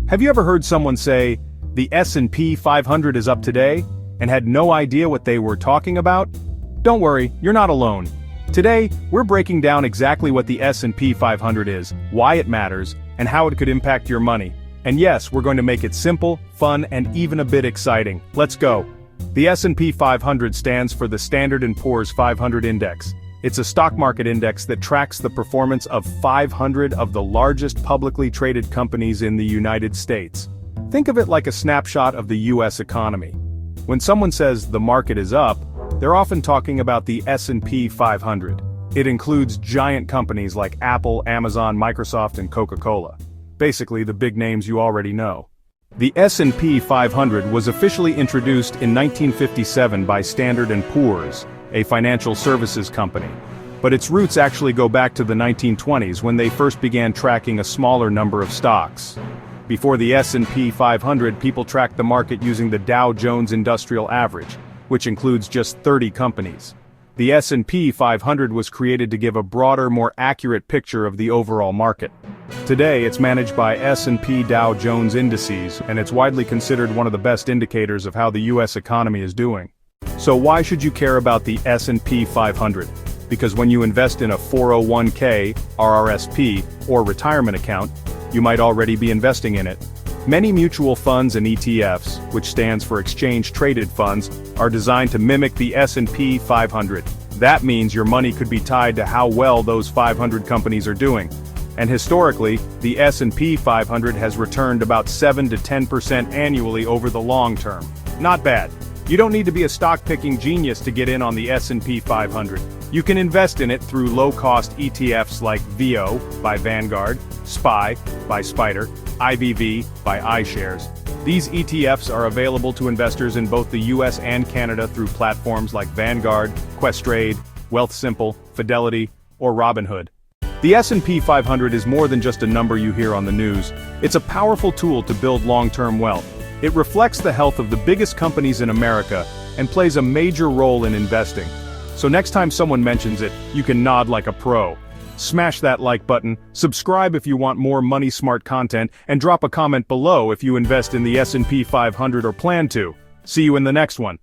Have you ever heard someone say, the S&P 500 is up today, and had no idea what they were talking about? Don't worry, you're not alone. Today, we're breaking down exactly what the S&P 500 is, why it matters, and how it could impact your money. And yes, we're going to make it simple, fun, and even a bit exciting. Let's go. The S&P 500 stands for the Standard & Poor's 500 Index. It's a stock market index that tracks the performance of 500 of the largest publicly traded companies in the United States. Think of it like a snapshot of the US economy. When someone says the market is up, they're often talking about the S&P 500. It includes giant companies like Apple, Amazon, Microsoft, and Coca-Cola. Basically the big names you already know. The S&P 500 was officially introduced in 1957 by Standard & Poor's, a financial services company. But its roots actually go back to the 1920s when they first began tracking a smaller number of stocks. Before the S&P 500, people tracked the market using the Dow Jones Industrial Average, which includes just 30 companies. The S&P 500 was created to give a broader, more accurate picture of the overall market. Today, it's managed by S&P Dow Jones Indices, and it's widely considered one of the best indicators of how the US economy is doing. So why should you care about the S&P 500? Because when you invest in a 401k, RRSP, or retirement account, you might already be investing in it. Many mutual funds and ETFs, which stands for exchange-traded funds, are designed to mimic the S&P 500. That means your money could be tied to how well those 500 companies are doing. And historically, the S&P 500 has returned about 7 to 10% annually over the long term. Not bad. You don't need to be a stock-picking genius to get in on the S&P 500. You can invest in it through low-cost ETFs like VO by Vanguard, SPY by Spider, IBV by iShares. These ETFs are available to investors in both the US and Canada through platforms like Vanguard, Questrade, Wealthsimple, Fidelity, or Robinhood. The S&P 500 is more than just a number you hear on the news. It's a powerful tool to build long-term wealth. It reflects the health of the biggest companies in America and plays a major role in investing. So next time someone mentions it, you can nod like a pro. Smash that like button, subscribe if you want more money-smart content, and drop a comment below if you invest in the S&P 500 or plan to. See you in the next one.